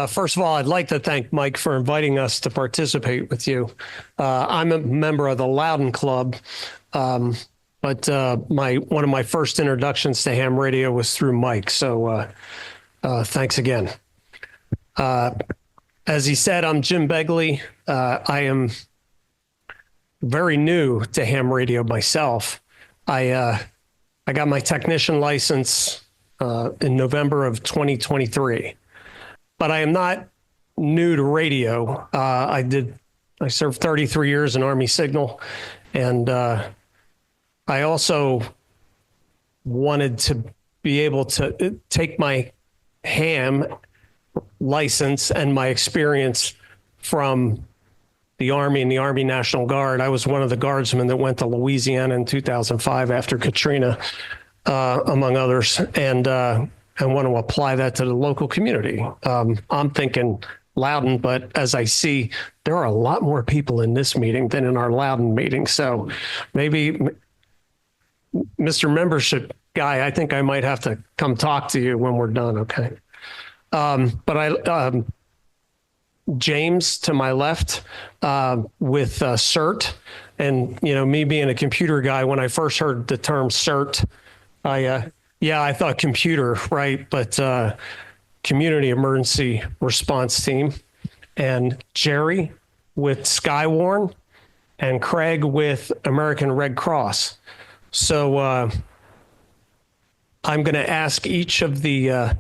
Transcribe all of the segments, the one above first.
First of all, I'd like to thank Mike for inviting us to participate with you. I'm a member of the Loudon Club, but one of my first introductions to ham radio was through Mike. So thanks again. As he said, I'm Jim Begley. I am very new to ham radio myself. I got my technician license in November of 2023. But I am not new to radio. I served 33 years in Army Signal, and I also wanted to be able to take my ham license and my experience from the Army and the Army National Guard. I was one of the guardsmen that went to Louisiana in 2005 after Katrina, among others, and want to apply that to the local community. I'm thinking Loudon, but as I see, there are a lot more people in this meeting than in our Loudon meeting. So maybe, Mr. Membership Guy, I think I might have to come talk to you when we're done, okay? James to my left with CERT, and me being a computer guy, when I first heard the term CERT, I thought computer, right? But Community Emergency Response Team. And Jerry with Skywarn, and Craig with American Red Cross. So I'm going to ask each of the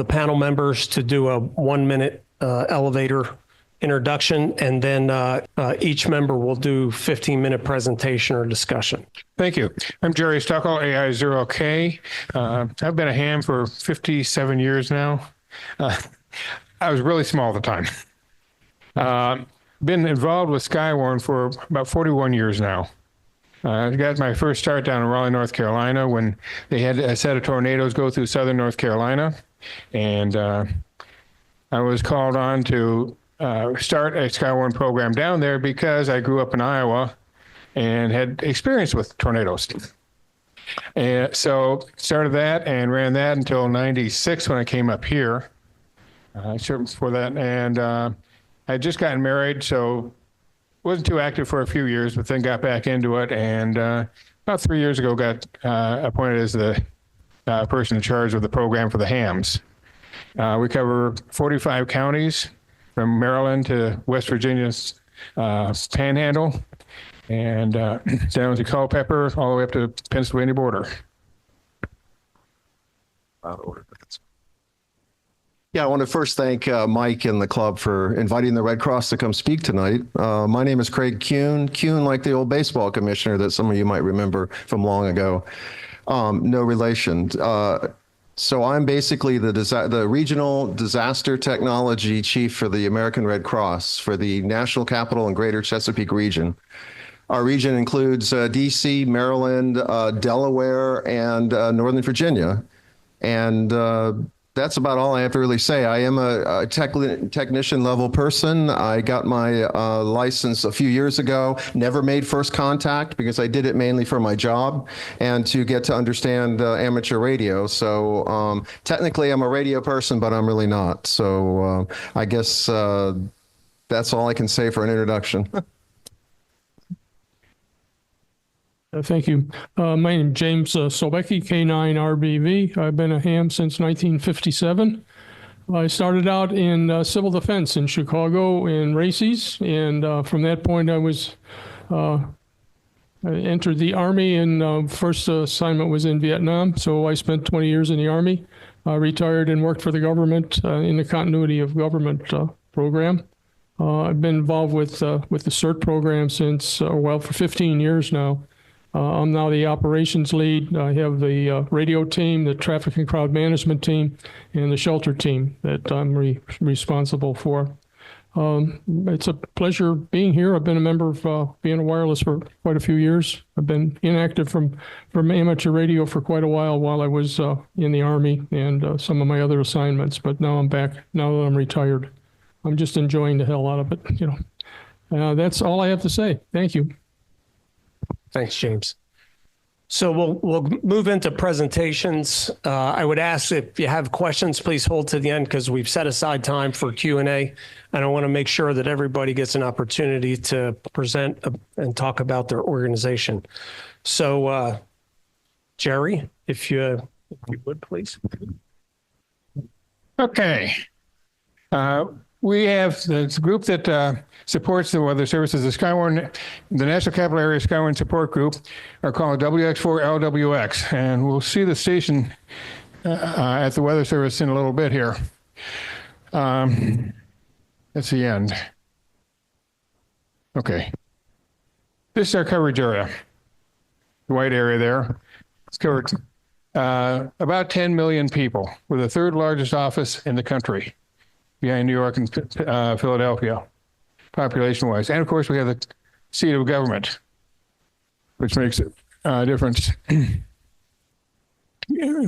panel members to do a 1-minute elevator introduction, and then each member will do 15-minute presentation or discussion. Thank you. I'm Jerry Stuckle, AI0K. I've been a ham for 57 years now. I was really small at the time. Been involved with Skywarn for about 41 years now. I got my first start down in Raleigh, North Carolina, when they had a set of tornadoes go through southern North Carolina. And I was called on to start a Skywarn program down there because I grew up in Iowa and had experience with tornadoes. And so started that and ran that until 96 when I came up here. I served before that, and I had just gotten married, so wasn't too active for a few years, but then got back into it, and about 3 years ago got appointed as the person in charge of the program for the hams. We cover 45 counties from Maryland to West Virginia's Panhandle, and down to Culpeper, all the way up to Pennsylvania border. Yeah, I want to first thank Mike and the club for inviting the Red Cross to come speak tonight. My name is Craig Kuhn. Kuhn, like the old baseball commissioner that some of you might remember from long ago. No relation. So I'm basically the regional disaster technology chief for the American Red Cross for the National Capital and Greater Chesapeake region. Our region includes DC, Maryland, Delaware, and Northern Virginia. And that's about all I have to really say. I am a technician level person. I got my license a few years ago, never made first contact because I did it mainly for my job and to get to understand amateur radio. So technically I'm a radio person, but I'm really not. So I guess that's all I can say for an introduction. Thank you. My name is James Sobecke, K9RBV. I've been a ham since 1957. I started out in civil defense in Chicago in RACES, and from that point I entered the Army, and first assignment was in Vietnam, so I spent 20 years in the Army. Retired and worked for the government in the continuity of government program. I've been involved with the CERT program since, for 15 years now. I'm now the operations lead. I have the radio team, the traffic and crowd management team, and the shelter team that I'm responsible for. It's a pleasure being here. I've been a member of Vienna Wireless for quite a few years. I've been inactive from amateur radio for quite a while I was in the Army and some of my other assignments, but now I'm back, now that I'm retired. I'm just enjoying the hell out of it, That's all I have to say. Thank you. Thanks, James. So we'll move into presentations. I would ask if you have questions, please hold to the end because we've set aside time for Q&A. And I want to make sure that everybody gets an opportunity to present and talk about their organization. So Jerry, if you would, please. Okay. We have the group that supports the weather services, the Skywarn, the National Capital Area Skywarn Support Group, are called WX4LWX, and we'll see the station at the Weather Service in a little bit here. That's the end. Okay. This is our coverage area. The white area there. It's covered about 10 million people. We're the third largest office in the country, behind New York and Philadelphia, population-wise. And of course, we have the seat of government, which makes a difference.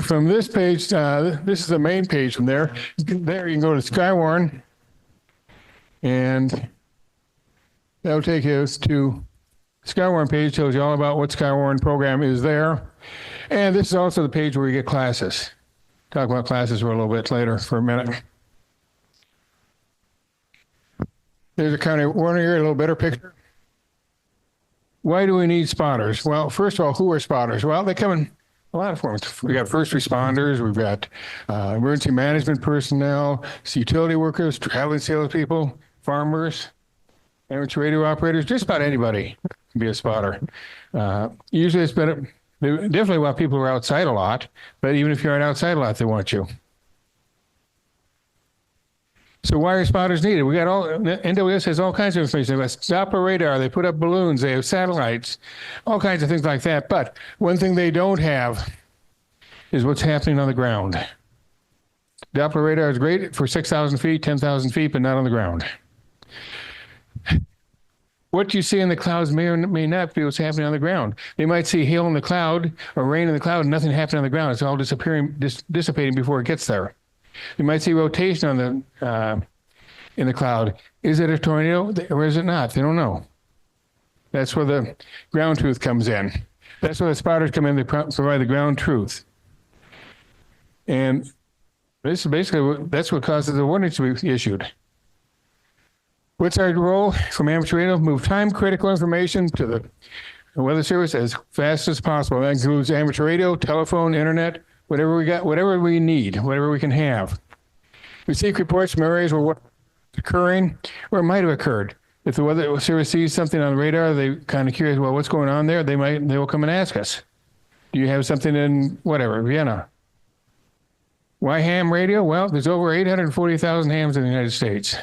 From this page, this is the main page from there. There you can go to Skywarn, and that'll take you to Skywarn page, tells you all about what Skywarn program is there. And this is also the page where you get classes. Talk about classes for a little bit later, for a minute. There's a kind of one here, a little better picture. Why do we need spotters? Well, first of all, who are spotters? Well, they come in a lot of forms. We got first responders, we've got emergency management personnel, utility workers, traveling salespeople, farmers, amateur radio operators, just about anybody can be a spotter. Usually it's better, they definitely want people who are outside a lot, but even if you aren't outside a lot, they want you. So why are spotters needed? We got NWS has all kinds of information. They have Doppler radar, they put up balloons, they have satellites, all kinds of things like that. But one thing they don't have is what's happening on the ground. Doppler radar is great for 6,000 feet, 10,000 feet, but not on the ground. What you see in the clouds may or may not be what's happening on the ground. They might see hail in the cloud or rain in the cloud and nothing happening on the ground. It's all dissipating before it gets there. You might see rotation on the in the cloud. Is it a tornado or is it not? They don't know. That's where the ground truth comes in. That's where the spotters come in. They provide the ground truth. And this is basically that's what causes the warnings to be issued. What's our role from amateur radio? Move time-critical information to the Weather Service as fast as possible. That includes amateur radio, telephone, internet, whatever we got, whatever we need, whatever we can have. We seek reports from areas where what's occurring or it might have occurred. If the Weather Service sees something on the radar, they're kind of curious, well, what's going on there? They will come and ask us. Do you have something in whatever, Vienna? Why ham radio? Well, there's over 840,000 hams in the United States.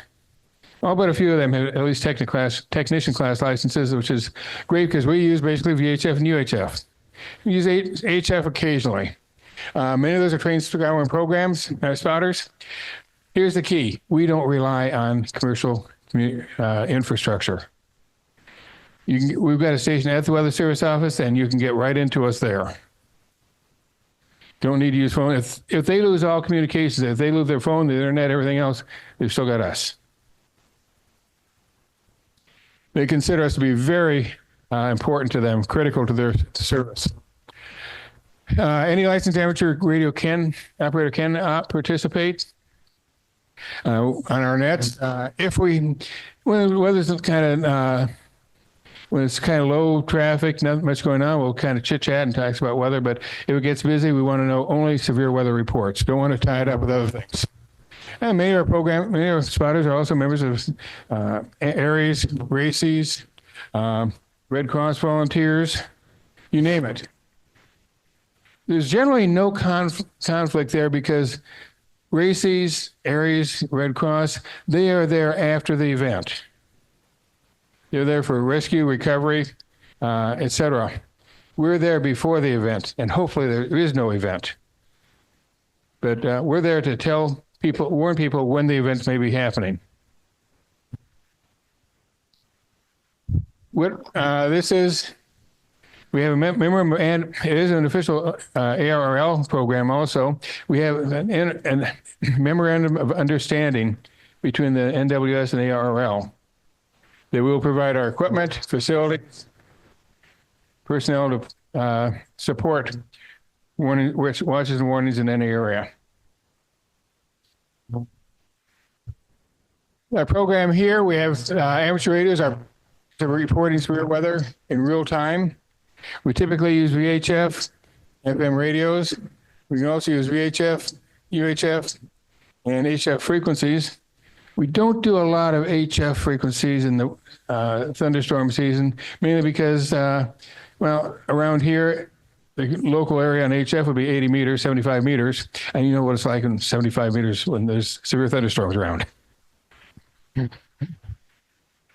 All but a few of them have at least technician class licenses, which is great because we use basically VHF and UHF. We use HF occasionally. Many of those are trained Skywarn programs, spotters. Here's the key. We don't rely on commercial infrastructure. We've got a station at the Weather Service office, and you can get right into us there. Don't need to use phone. If they lose all communications, if they lose their phone, the internet, everything else, they've still got us. They consider us to be very important to them, critical to their service. Any licensed amateur radio operator can participate on our nets. When it's kind of low traffic, not much going on, we'll kind of chit chat and talk about weather. But if it gets busy, we want to know only severe weather reports. Don't want to tie it up with other things. And many of our spotters are also members of ARIES, RACES, Red Cross volunteers, you name it. There's generally no conflict there because RACES, ARIES, Red Cross, they are there after the event. They're there for rescue, recovery, etc. We're there before the event, and hopefully there is no event. But we're there to warn people when the events may be happening. What this is, we have a memorandum, and it is an official ARRL program also. We have a memorandum of understanding between the NWS and ARRL. They will provide our equipment, facilities, personnel to support watches and warnings in any area. Our program here, we have amateur radios are reporting severe weather in real time. We typically use VHF, FM radios. We can also use VHF, UHF, and HF frequencies. We don't do a lot of HF frequencies in the thunderstorm season, mainly because, around here, the local area on HF would be 80 meters, 75 meters, and you know what it's like in 75 meters when there's severe thunderstorms around.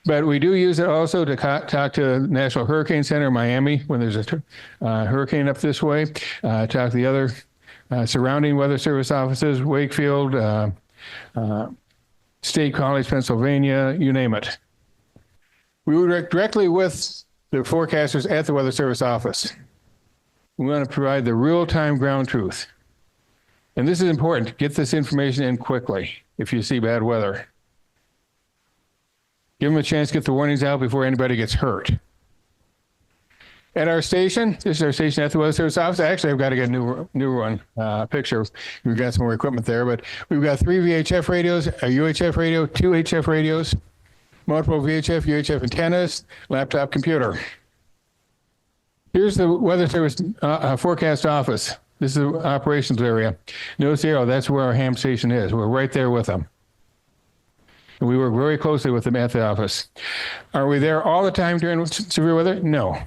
But we do use it also to talk to the National Hurricane Center in Miami when there's a hurricane up this way, talk to the other surrounding weather service offices, Wakefield, State College, Pennsylvania, you name it. We work directly with the forecasters at the Weather Service office. We want to provide the real-time ground truth. And this is important. Get this information in quickly if you see bad weather. Give them a chance to get the warnings out before anybody gets hurt. At our station, this is our station at the Weather Service office. Actually, I've got to get a new one picture. We've got some more equipment there, but we've got 3 VHF radios, a UHF radio, 2 HF radios, multiple VHF, UHF antennas, laptop computer. Here's the Weather Service forecast office. This is the operations area. Notice the arrow, that's where our ham station is. We're right there with them. And we work very closely with them at the office. Are we there all the time during severe weather? No.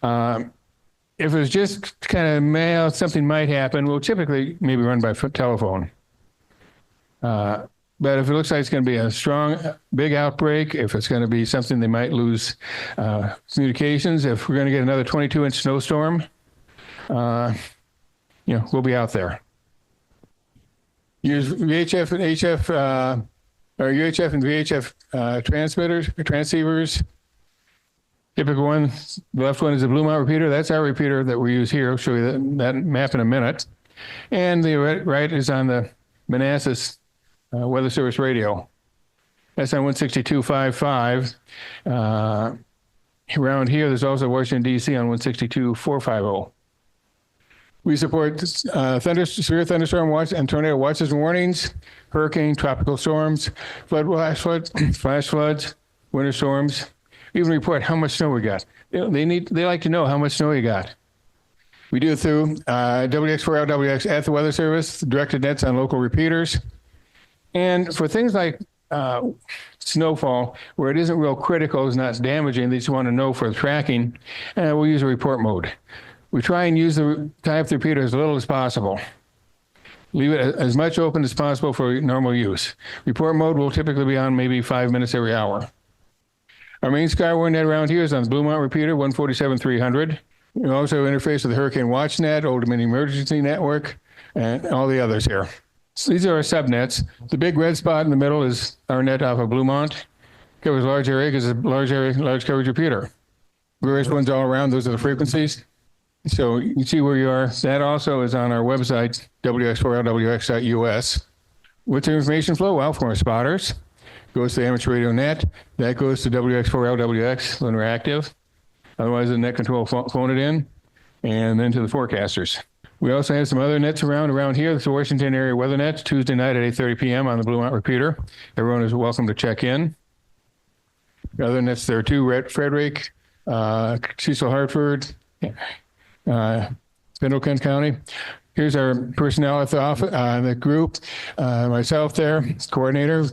If it was just kind of mail, something might happen, we'll typically maybe run by telephone. But if it looks like it's going to be a strong, big outbreak, if it's going to be something they might lose communications, if we're going to get another 22-inch snowstorm, we'll be out there. Use VHF and HF, or UHF and VHF transceivers. Typical one, the left one is a Bluemont repeater. That's our repeater that we use here. I'll show you that map in a minute. And the right is on the Manassas Weather Service radio. That's on 162.55. Around here, there's also Washington, D.C. on 162.450. We support severe thunderstorm watch and tornado watches and warnings, hurricane, tropical storms, flash floods, winter storms. We even report how much snow we got. They like to know how much snow you got. We do it through WX4L, WX at the Weather Service, directed nets on local repeaters. And for things like snowfall, where it isn't real critical, it's not damaging, they just want to know for tracking, we'll use a report mode. We try and tie up the repeater as little as possible. Leave it as much open as possible for normal use. Report mode will typically be on maybe 5 minutes every hour. Our main Skyward net around here is on the Bluemont repeater, 147.300. We also interface with the Hurricane Watch Net, Old Dominion Emergency Network, and all the others here. So these are our subnets. The big red spot in the middle is our net off of Bluemont. Covers a large area because it's a large coverage repeater. Various ones all around, those are the frequencies. So you can see where you are. That also is on our website, wx4lwx.us. What's the information flow? Well, from our spotters, goes to the amateur radio net. That goes to WX4LWX when we're active. Otherwise, the net control phone it in, and then to the forecasters. We also have some other nets around here. It's the Washington area weather nets, Tuesday night at 8:30 p.m. on the Bluemont repeater. Everyone is welcome to check in. The other nets there too, Frederick, Cecil Hartford, Pendleton County. Here's our personnel at the office, the group. Myself there, coordinator.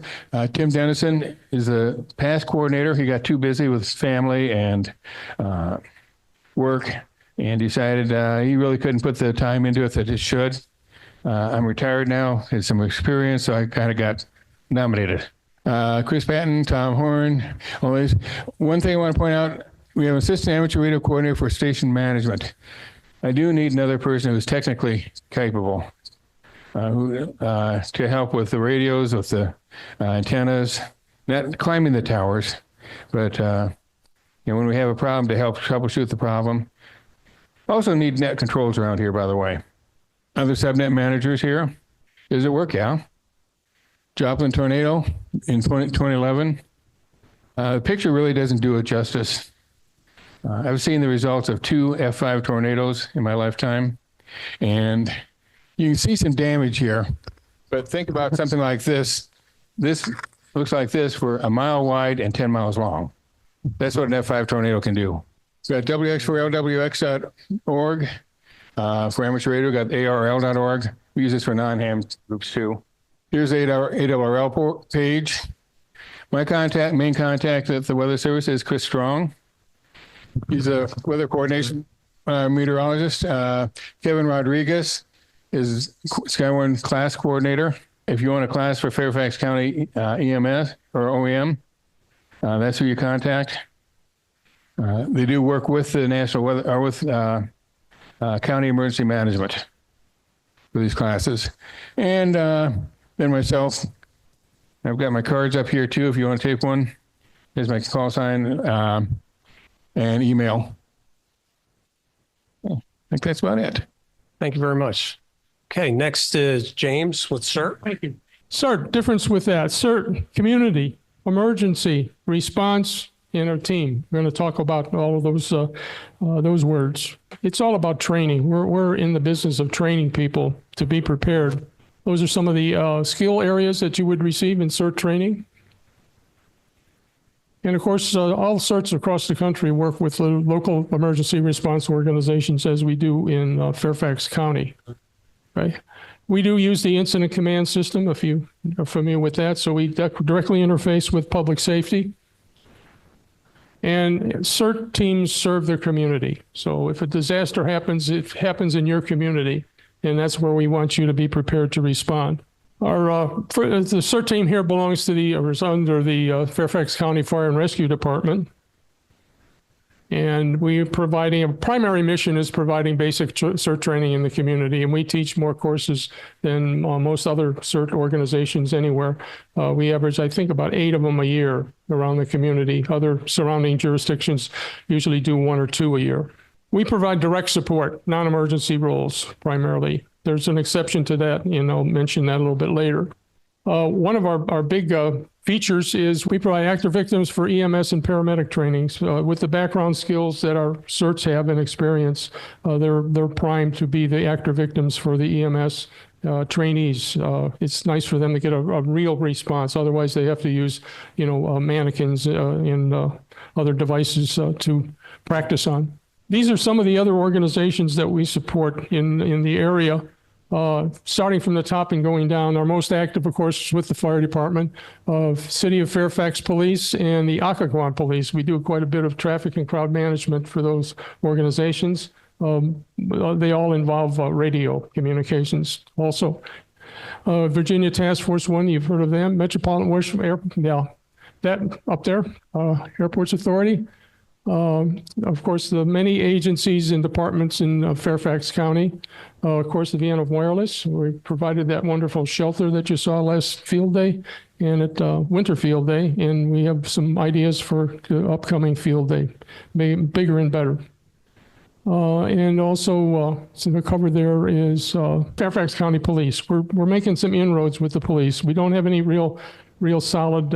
Tim Dennison is a past coordinator. He got too busy with family and work and decided he really couldn't put the time into it that he should. I'm retired now, had some experience, so I kind of got nominated. Chris Patton, Tom Horn. Always. One thing I want to point out, we have an assistant amateur radio coordinator for station management. I do need another person who's technically capable to help with the radios, with the antennas, not climbing the towers, but when we have a problem, to help troubleshoot the problem. Also need net controls around here, by the way. Other subnet managers here. Does it work? Yeah. Joplin tornado in 2011. The picture really doesn't do it justice. I've seen the results of 2 F5 tornadoes in my lifetime, and you can see some damage here. But think about something like this. This looks like this for a mile wide and 10 miles long. That's what an F5 tornado can do. We've got WX4LWX.org. For amateur radio, we've got ARL.org. We use this for non-ham groups too. Here's the ARRL page. My main contact at the Weather Service is Chris Strong. He's a weather coordination meteorologist. Kevin Rodriguez is Skywarn class coordinator. If you want a class for Fairfax County EMS or OEM, that's who you contact. They do work with the National Weather, or with County Emergency Management for these classes. And then myself, I've got my cards up here too if you want to take one. Here's my call sign and email. I think that's about it. Thank you very much. Okay, next is James with CERT. Thank you. CERT, difference with that. CERT, community, emergency, response, and our team. We're going to talk about all of those words. It's all about training. We're in the business of training people to be prepared. Those are some of the skill areas that you would receive in CERT training. And of course, all CERTs across the country work with local emergency response organizations as we do in Fairfax County. Right? We do use the incident command system, if you are familiar with that. So we directly interface with public safety. And CERT teams serve their community. So if a disaster happens, it happens in your community. And that's where we want you to be prepared to respond. The CERT team here belongs to is under the Fairfax County Fire and Rescue Department. And a primary mission is providing basic CERT training in the community. And we teach more courses than most other CERT organizations anywhere. We average, I think, about 8 of them a year around the community. Other surrounding jurisdictions usually do 1 or 2 a year. We provide direct support, non-emergency roles primarily. There's an exception to that, and I'll mention that a little bit later. One of our big features is we provide active victims for EMS and paramedic trainings. With the background skills that our CERTs have and experience, they're primed to be the active victims for the EMS trainees. It's nice for them to get a real response. Otherwise, they have to use, mannequins and other devices to practice on. These are some of the other organizations that we support in the area. Starting from the top and going down, our most active, of course, is with the fire department, City of Fairfax Police, and the Occoquan Police. We do quite a bit of traffic and crowd management for those organizations. They all involve radio communications also. Virginia Task Force 1, you've heard of them. Metropolitan Washington, that up there, Airports Authority. Of course, the many agencies and departments in Fairfax County. Of course, the Vienna Wireless. We provided that wonderful shelter that you saw last field day and at winter field day. And we have some ideas for the upcoming field day, bigger and better. And also, so the cover there is Fairfax County Police. We're making some inroads with the police. We don't have any real solid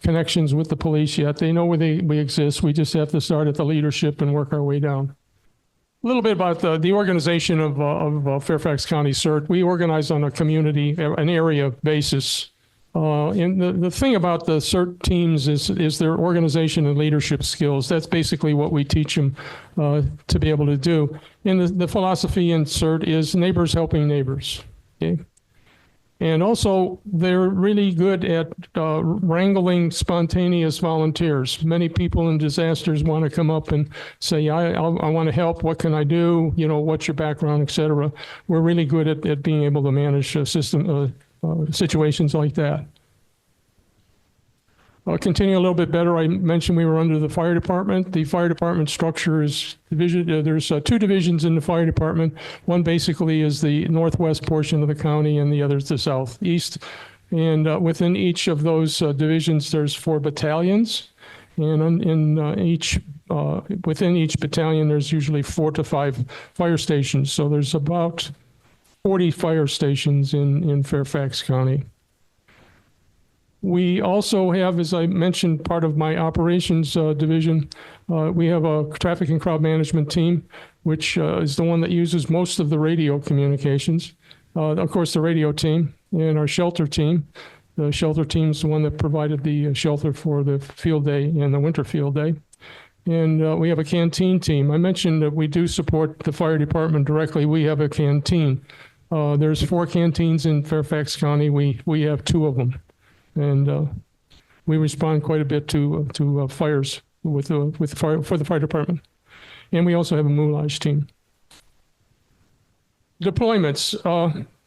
connections with the police yet. They know where we exist. We just have to start at the leadership and work our way down. A little bit about the organization of Fairfax County CERT. We organize on an area basis. And the thing about the CERT teams is their organization and leadership skills. That's basically what we teach them to be able to do. And the philosophy in CERT is neighbors helping neighbors. Okay? And also, they're really good at wrangling spontaneous volunteers. Many people in disasters want to come up and say, I want to help. What can I do? What's your background, et cetera. We're really good at being able to manage situations like that. Continue a little bit better. I mentioned we were under the fire department. The fire department structure is division. There's 2 divisions in the fire department. One basically is the northwest portion of the county, and the other is the southeast. And within each of those divisions, there's 4 battalions. And within each battalion, there's usually 4 to 5 fire stations. So there's about 40 fire stations in Fairfax County. We also have, as I mentioned, part of my operations division, We have a traffic and crowd management team, which is the one that uses most of the radio communications. Of course, the radio team and our shelter team. The shelter team is the one that provided the shelter for the field day and the winter field day. And we have a canteen team. I mentioned that we do support the fire department directly. We have a canteen. There's 4 canteens in Fairfax County. We have 2 of them. And we respond quite a bit to fires for the fire department. And we also have a moulage team. Deployments.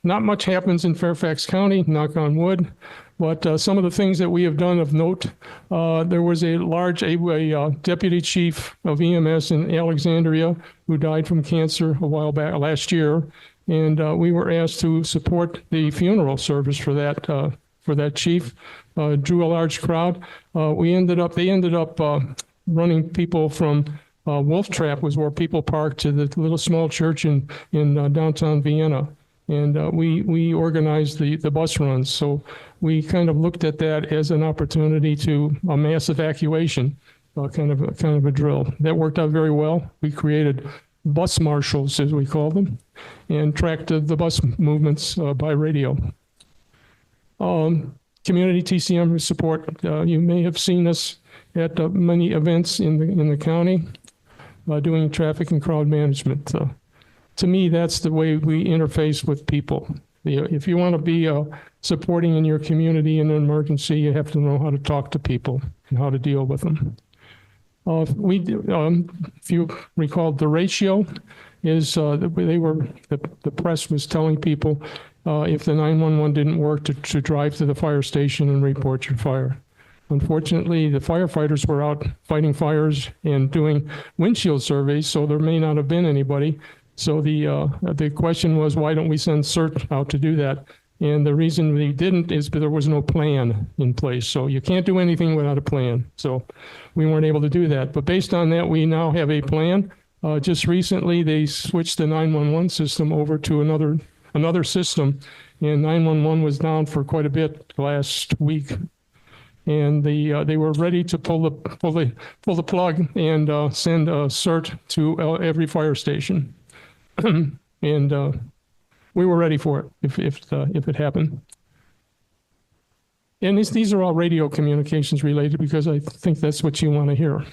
Not much happens in Fairfax County, knock on wood, but some of the things that we have done of note, there was a deputy chief of EMS in Alexandria who died from cancer a while back last year, and we were asked to support the funeral service for that chief. Drew a large crowd. They ended up running people from Wolf Trap, was where people parked, to the little small church in downtown Vienna. And we organized the bus runs. So we kind of looked at that as an opportunity to a mass evacuation, kind of a drill. That worked out very well. We created bus marshals, as we call them, and tracked the bus movements by radio. Community TCM support. You may have seen us at many events in the county doing traffic and crowd management. To me, that's the way we interface with people. If you want to be supporting in your community in an emergency, you have to know how to talk to people and how to deal with them. If you recall, the ratio is the press was telling people if the 911 didn't work to drive to the fire station and report your fire. Unfortunately, the firefighters were out fighting fires and doing windshield surveys, so there may not have been anybody. So the question was, why don't we send CERT out to do that? And the reason we didn't is because there was no plan in place. So you can't do anything without a plan. So we weren't able to do that. But based on that, we now have a plan. Just recently, they switched the 911 system over to another system, and 911 was down for quite a bit last week. And they were ready to pull the plug and send a CERT to every fire station. And we were ready for it if it happened. And these are all radio communications related because I think that's what you want to hear.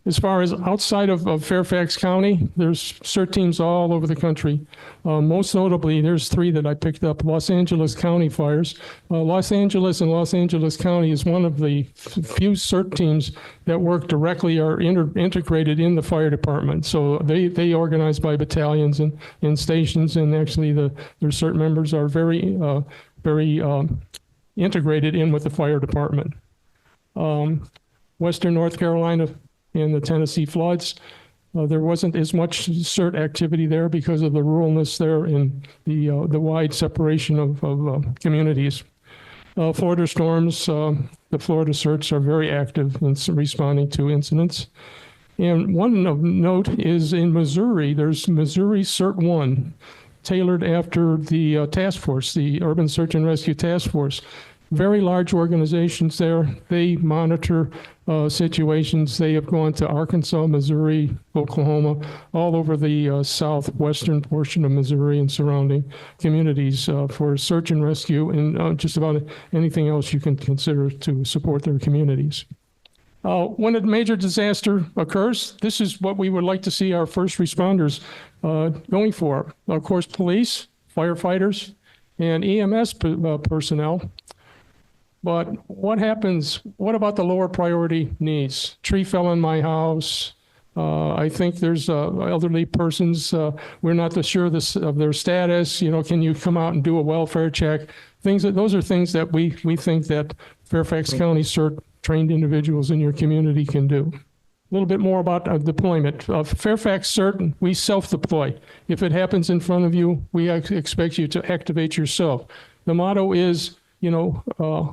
As far as outside of Fairfax County, there's CERT teams all over the country. Most notably, there's 3 that I picked up. Los Angeles County fires. Los Angeles and Los Angeles County is one of the few CERT teams that work directly or integrated in the fire department. So they organize by battalions and stations, and actually their CERT members are very integrated in with the fire department. Western North Carolina and the Tennessee floods. There wasn't as much CERT activity there because of the ruralness there and the wide separation of communities. Florida storms, the Florida CERTs are very active in responding to incidents. And one of note is in Missouri, there's Missouri CERT 1, tailored after the task force, the Urban Search and Rescue Task Force. Very large organizations there. They monitor situations. They have gone to Arkansas, Missouri, Oklahoma, all over the southwestern portion of Missouri and surrounding communities for search and rescue and just about anything else you can consider to support their communities. When a major disaster occurs, this is what we would like to see our first responders going for. Of course, police, firefighters, and EMS personnel. But what happens, what about the lower priority needs? Tree fell on my house. I think there's elderly persons, we're not sure of their status. You know, can you come out and do a welfare check? Those are things that we think that Fairfax County CERT trained individuals in your community can do. A little bit more about deployment. Fairfax CERT, we self-deploy. If it happens in front of you, we expect you to activate yourself. The motto is, you know,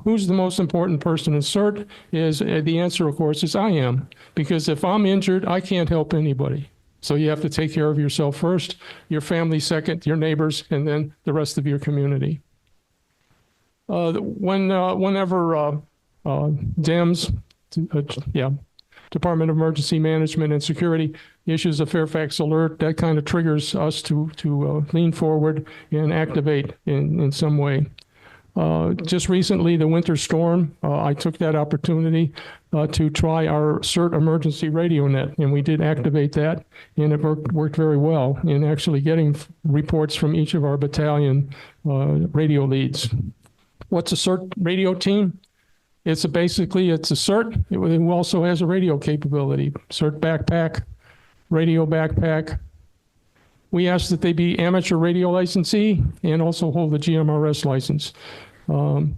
who's the most important person in CERT? Is the answer, of course, is I am. Because if I'm injured, I can't help anybody. So you have to take care of yourself first, your family second, your neighbors, and then the rest of your community. Whenever dams, Department of Emergency Management and Security issues a Fairfax alert, that kind of triggers us to lean forward and activate in some way. Just recently, the winter storm, I took that opportunity to try our CERT emergency radio net, and we did activate that, and it worked very well in actually getting reports from each of our battalion radio leads. What's a CERT radio team? Basically a CERT who also has a radio capability. CERT backpack, radio backpack. We ask that they be amateur radio licensee and also hold the GMRS license. The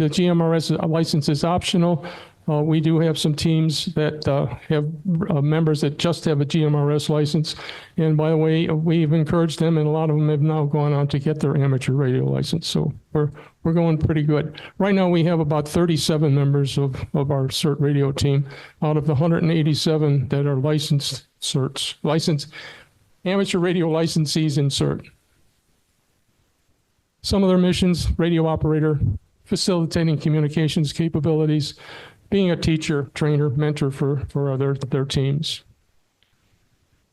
GMRS license is optional. We do have some teams that have members that just have a GMRS license. And by the way, we've encouraged them, and a lot of them have now gone on to get their amateur radio license. So we're going pretty good. Right now, we have about 37 members of our CERT radio team out of the 187 that are licensed CERTs, licensed amateur radio licensees in CERT. Some of their missions: radio operator, facilitating communications capabilities, being a teacher, trainer, mentor for their teams.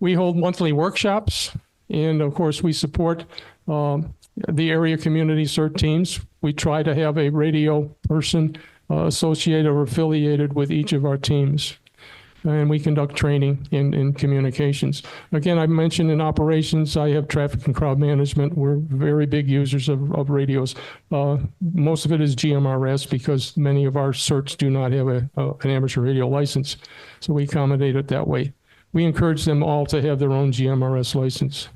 We hold monthly workshops, and of course we support the area community CERT teams. We try to have a radio person associated or affiliated with each of our teams. And we conduct training in communications. Again, I mentioned in operations, I have traffic and crowd management. We're very big users of radios. Most of it is GMRS because many of our CERTs do not have an amateur radio license. So we accommodate it that way. We encourage them all to have their own GMRS license.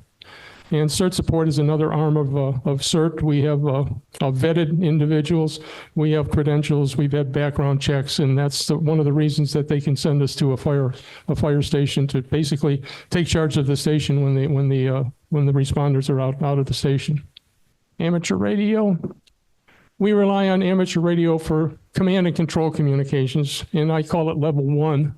And CERT support is another arm of CERT. We have vetted individuals. We have credentials. We've had background checks, and that's one of the reasons that they can send us to a fire station to basically take charge of the station when the responders are out of the station. Amateur radio. We rely on amateur radio for command and control communications, and I call it level 1.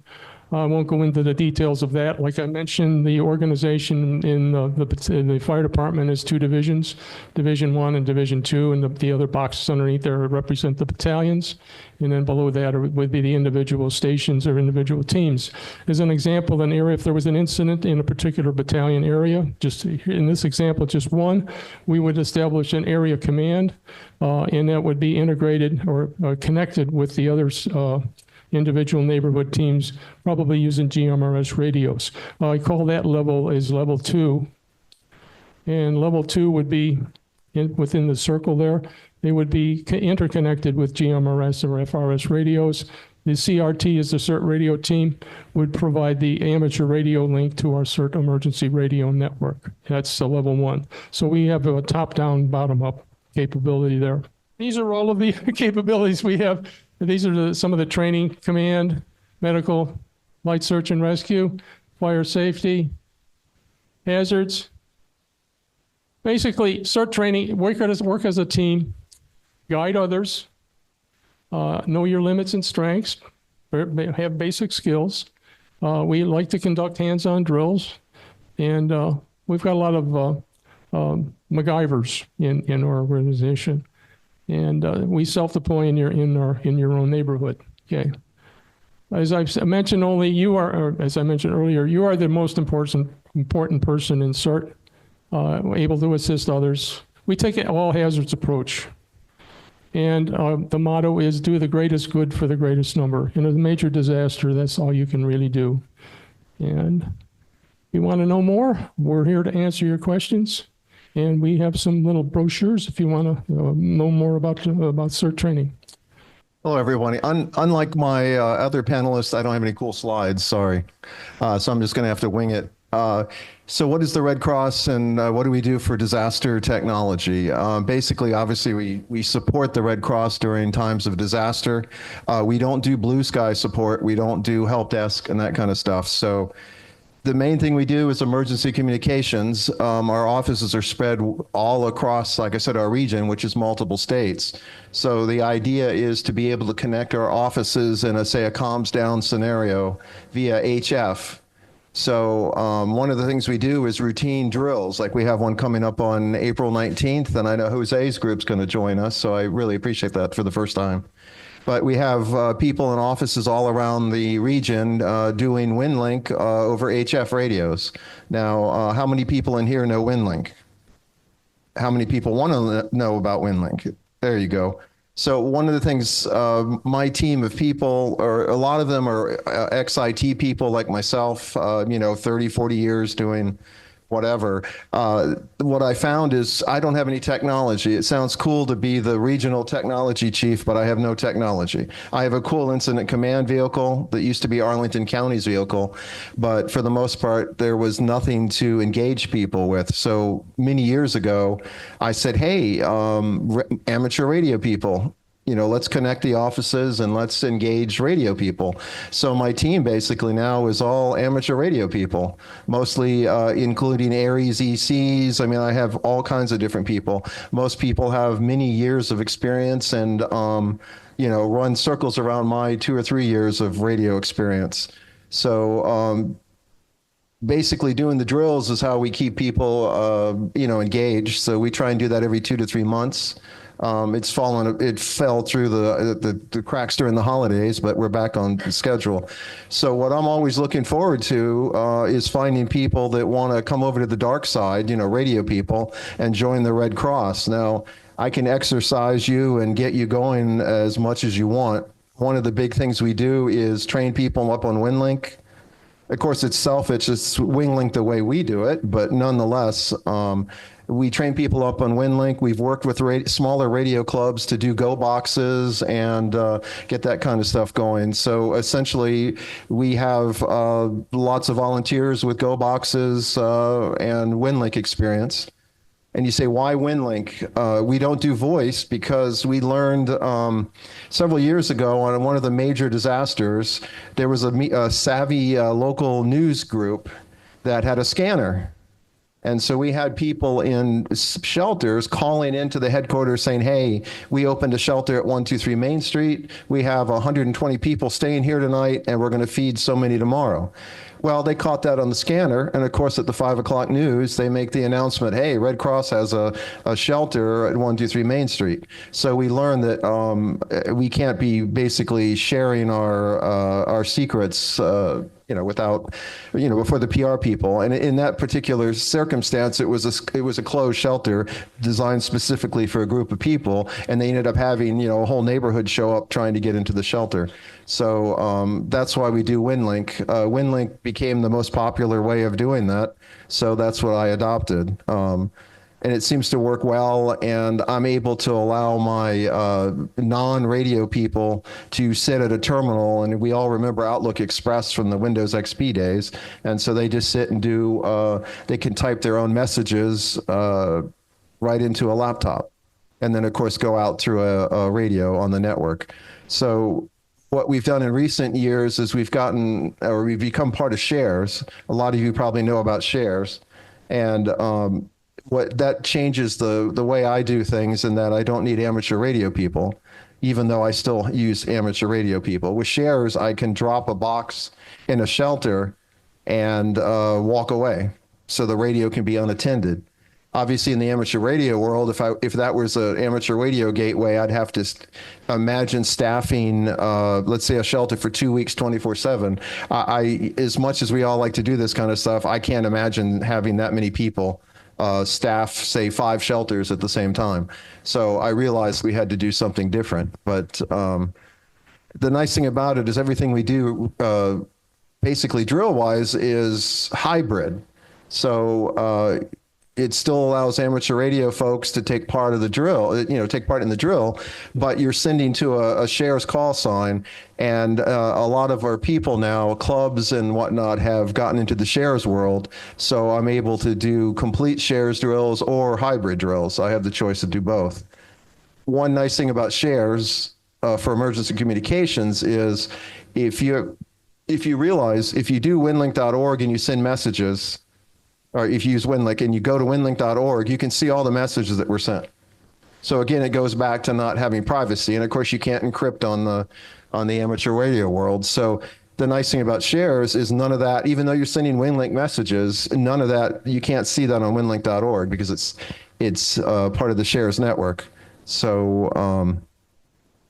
I won't go into the details of that. Like I mentioned, the organization in the fire department is 2 divisions, Division 1 and Division 2, and the other boxes underneath there represent the battalions. And then below that would be the individual stations or individual teams. As an example, if there was an incident in a particular battalion area, just in this example, just one, we would establish an area command, and that would be integrated or connected with the others, individual neighborhood teams, probably using GMRS radios. I call that level is level 2. And level 2 would be within the circle there. They would be interconnected with GMRS or FRS radios. The CRT is the CERT radio team, would provide the amateur radio link to our CERT emergency radio network. That's the level 1. So we have a top-down, bottom-up capability there. These are all of the capabilities we have. These are some of the training: command, medical, light search and rescue, fire safety, hazards. Basically, CERT training, work as a team, guide others, know your limits and strengths, have basic skills. We like to conduct hands-on drills, and we've got a lot of MacGyvers in our organization. And we self-deploy in your own neighborhood. Okay. As I mentioned, as I mentioned earlier, you are the most important person in CERT, able to assist others. We take an all hazards approach, and the motto is do the greatest good for the greatest number. In a major disaster, that's all you can really do. And if you want to know more, we're here to answer your questions. And we have some little brochures if you want to know more about CERT training. Hello, everybody. Unlike my other panelists, I don't have any cool slides, sorry. So I'm just going to have to wing it. So what is the Red Cross, and what do we do for disaster technology? Basically, obviously, we support the Red Cross during times of disaster. We don't do blue sky support. We don't do help desk and that kind of stuff. So the main thing we do is emergency communications. Our offices are spread all across, like I said, our region, which is multiple states. So the idea is to be able to connect our offices in a comms down scenario via HF. So one of the things we do is routine drills. Like we have one coming up on April 19th, and I know Jose's group's going to join us, so I really appreciate that for the first time. but we have people in offices all around the region doing WinLink over HF radios. Now, how many people in here know WinLink? How many people want to know about WinLink? There you go. So one of the things, my team of people, or a lot of them are ex-IT people like myself, 30, 40 years doing whatever. What I found is I don't have any technology. It sounds cool to be the regional technology chief, but I have no technology. I have a cool incident command vehicle that used to be Arlington County's vehicle, but for the most part, there was nothing to engage people with. So many years ago, I said, hey, amateur radio people, let's connect the offices and let's engage radio people. So my team basically now is all amateur radio people, mostly including Aries ECs. I mean, I have all kinds of different people. Most people have many years of experience and, run circles around my 2 or 3 years of radio experience. So basically doing the drills is how we keep people, engaged. So we try and do that every 2 to 3 months. It fell through the cracks during the holidays, but we're back on schedule. So what I'm always looking forward to is finding people that want to come over to the dark side, radio people, and join the Red Cross. Now, I can exercise you and get you going as much as you want. One of the big things we do is train people up on WinLink. Of course, it's selfish. It's WingLink the way we do it, but nonetheless, we train people up on WinLink. We've worked with smaller radio clubs to do go boxes and get that kind of stuff going. So essentially, we have lots of volunteers with go boxes and WinLink experience. And you say, why WinLink? We don't do voice because we learned several years ago on one of the major disasters, there was a savvy local news group that had a scanner. And so we had people in shelters calling into the headquarters saying, hey, we opened a shelter at 123 Main Street. We have 120 people staying here tonight, and we're going to feed so many tomorrow. Well, they caught that on the scanner, and of course at the 5 o'clock news, they make the announcement, hey, Red Cross has a shelter at 123 Main Street. So we learned that we can't be basically sharing our secrets without, before the PR people. And in that particular circumstance, it was a closed shelter designed specifically for a group of people, and they ended up having, a whole neighborhood show up trying to get into the shelter. So that's why we do WinLink. WinLink became the most popular way of doing that, so that's what I adopted. And it seems to work well, and I'm able to allow my non-radio people to sit at a terminal, and we all remember Outlook Express from the Windows XP days, and so they just sit and they can type their own messages right into a laptop, and then of course go out through a radio on the network. So what we've done in recent years is we've become part of Shares. A lot of you probably know about Shares, and what that changes the way I do things, in that I don't need amateur radio people, even though I still use amateur radio people. With Shares, I can drop a box in a shelter and walk away, so the radio can be unattended. Obviously, in the amateur radio world, if that was an amateur radio gateway, I'd have to imagine staffing, let's say, a shelter for 2 weeks, 24/7. As much as we all like to do this kind of stuff, I can't imagine having that many people staff, say, 5 shelters at the same time. So I realized we had to do something different. But the nice thing about it is everything we do, basically drill-wise, is hybrid. So it still allows amateur radio folks to take part of the drill, take part in the drill, but you're sending to a Shares call sign. And a lot of our people now, clubs and whatnot, have gotten into the Shares world. So I'm able to do complete Shares drills or hybrid drills. I have the choice to do both. One nice thing about Shares for emergency communications is if you realize, if you do winlink.org and you send messages, or if you use WinLink and you go to winlink.org, you can see all the messages that were sent. So again, it goes back to not having privacy. And of course, you can't encrypt on the amateur radio world. So the nice thing about Shares is none of that, even though you're sending WinLink messages, none of that, you can't see that on winlink.org because it's part of the Shares network. So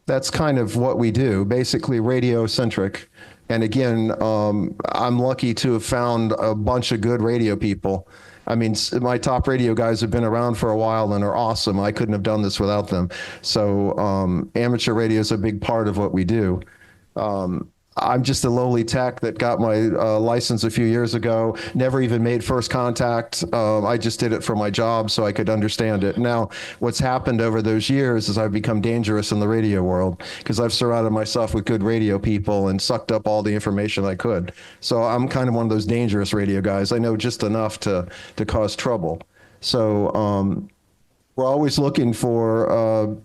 that's kind of what we do, basically radio centric. And again, I'm lucky to have found a bunch of good radio people. I mean, my top radio guys have been around for a while and are awesome. I couldn't have done this without them. So amateur radio is a big part of what we do. I'm just a lowly tech that got my license a few years ago, never even made first contact. I just did it for my job so I could understand it. Now, what's happened over those years is I've become dangerous in the radio world because I've surrounded myself with good radio people and sucked up all the information I could. So I'm kind of one of those dangerous radio guys. I know just enough to cause trouble. So we're always looking for,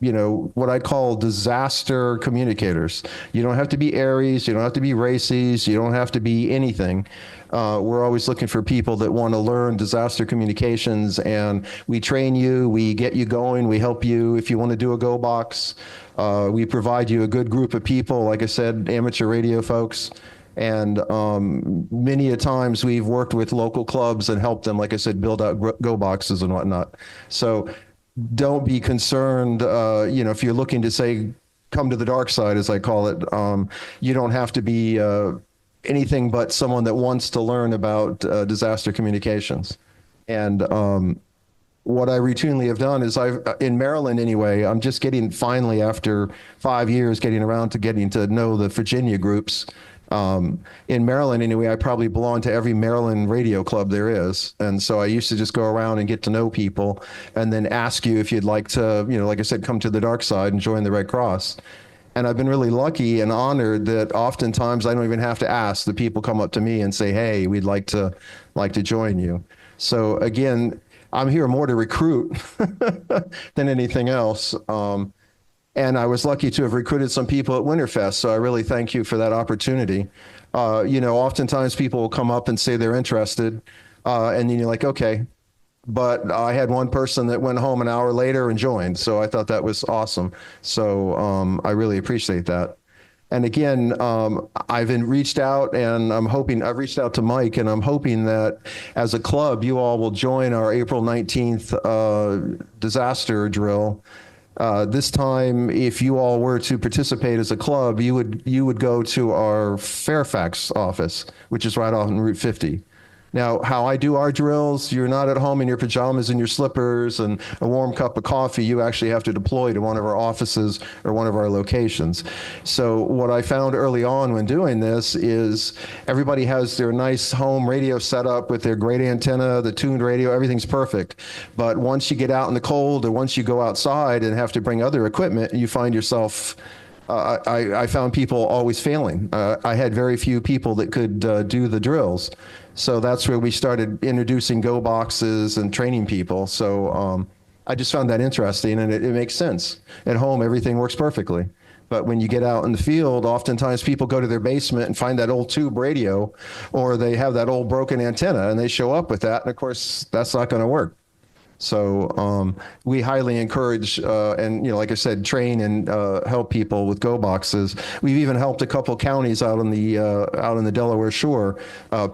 what I call disaster communicators. You don't have to be Aries, you don't have to be races, you don't have to be anything. We're always looking for people that want to learn disaster communications, and we train you, we get you going, we help you if you want to do a go box. We provide you a good group of people, like I said, amateur radio folks. And many a times we've worked with local clubs and helped them, like I said, build out go boxes and whatnot. So don't be concerned, if you're looking to say, come to the dark side, as I call it, you don't have to be anything but someone that wants to learn about disaster communications. And what I routinely have done is in Maryland anyway, I'm just finally after 5 years, getting around to getting to know the Virginia groups. In Maryland anyway, I probably belong to every Maryland radio club there is. And so I used to just go around and get to know people and then ask you if you'd like to, like I said, come to the dark side and join the Red Cross. And I've been really lucky and honored that oftentimes I don't even have to ask. The people come up to me and say, hey, we'd like to join you. So again, I'm here more to recruit than anything else. And I was lucky to have recruited some people at Winterfest, so I really thank you for that opportunity. Oftentimes people will come up and say they're interested, and then you're like, okay. But I had one person that went home an hour later and joined, so I thought that was awesome. So I really appreciate that. And again, I've reached out, and I've reached out to Mike, and I'm hoping that as a club, you all will join our April 19th disaster drill. This time, if you all were to participate as a club, you would go to our Fairfax office, which is right off on Route 50. Now, how I do our drills, you're not at home in your pajamas and your slippers and a warm cup of coffee. You actually have to deploy to one of our offices or one of our locations. So what I found early on when doing this is everybody has their nice home radio set up with their great antenna, the tuned radio, everything's perfect. But once you get out in the cold or once you go outside and have to bring other equipment, you find yourself I found people always failing. I had very few people that could do the drills. So that's where we started introducing go boxes and training people. So I just found that interesting, and it makes sense. At home, everything works perfectly. But when you get out in the field, oftentimes people go to their basement and find that old tube radio, or they have that old broken antenna, and they show up with that. And of course, that's not going to work. So we highly encourage and, like I said, train and help people with go boxes. We've even helped a couple counties out on the Delaware Shore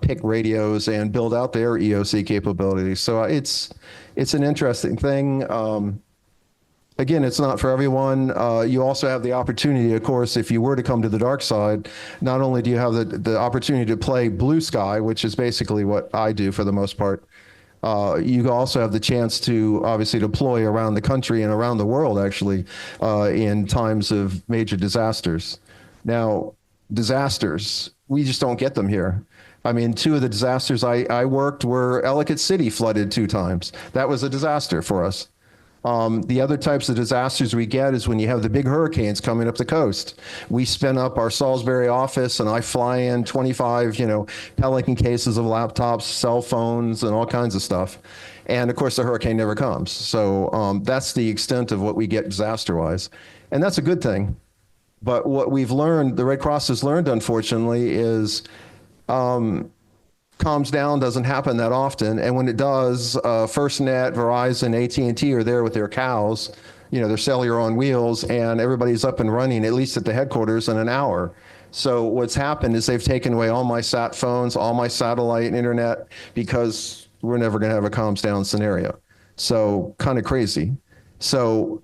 pick radios and build out their EOC capabilities. So it's an interesting thing. Again, it's not for everyone. You also have the opportunity, of course, if you were to come to the dark side, not only do you have the opportunity to play blue sky, which is basically what I do for the most part, you also have the chance to obviously deploy around the country and around the world, actually, in times of major disasters. Now, disasters, we just don't get them here. I mean, two of the disasters I worked were Ellicott City flooded 2 times. That was a disaster for us. The other types of disasters we get is when you have the big hurricanes coming up the coast. We spin up our Salisbury office and I fly in 25, Pelican cases of laptops, cell phones, and all kinds of stuff. And of course, the hurricane never comes. So that's the extent of what we get disaster-wise. And that's a good thing. But what we've learned, the Red Cross has learned, unfortunately, is calms down doesn't happen that often, and when it does, FirstNet, Verizon, AT&T are there with their cows, their cellular on wheels, and everybody's up and running, at least at the headquarters, in an hour. So what's happened is they've taken away all my sat phones, all my satellite internet, because we're never going to have a calms down scenario. So kind of crazy. So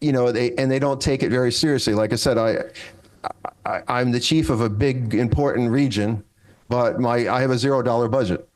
they don't take it very seriously. Like I said, I'm the chief of a big, important region, but I have a $0 budget.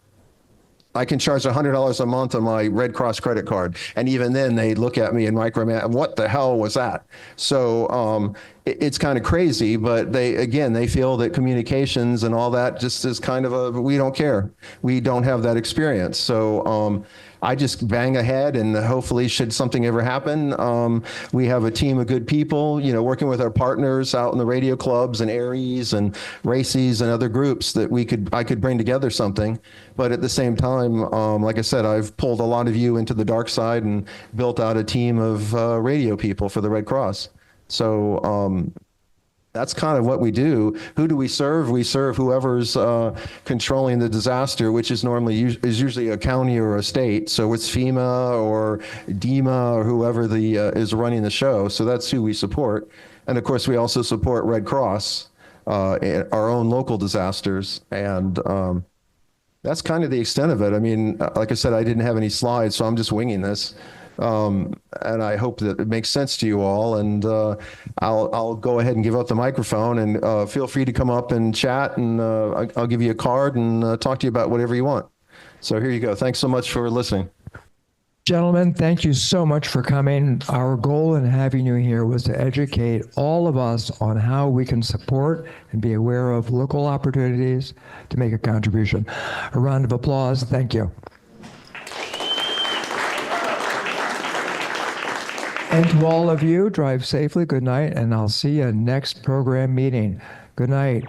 I can charge $100 a month on my Red Cross credit card. And even then they look at me and micromanage, what the hell was that? So it's kind of crazy, but they feel that communications and all that just is kind of we don't care. We don't have that experience. So I just bang ahead, and hopefully, should something ever happen, we have a team of good people, working with our partners out in the radio clubs and Aries and Racies and other groups that I could bring together something. But at the same time, like I said, I've pulled a lot of you into the dark side and built out a team of radio people for the Red Cross. So that's kind of what we do. Who do we serve? We serve whoever's controlling the disaster, which is usually a county or a state. So it's FEMA or DEMA or whoever is running the show. So that's who we support. And of course, we also support Red Cross, our own local disasters. And that's kind of the extent of it. I mean, like I said, I didn't have any slides, so I'm just winging this. And I hope that it makes sense to you all. And I'll go ahead and give up the microphone, and feel free to come up and chat, and I'll give you a card and talk to you about whatever you want. So here you go. Thanks so much for listening. Gentlemen, thank you so much for coming. Our goal in having you here was to educate all of us on how we can support and be aware of local opportunities to make a contribution. A round of applause. Thank you. And to all of you, drive safely. Good night, and I'll see you next program meeting. Good night.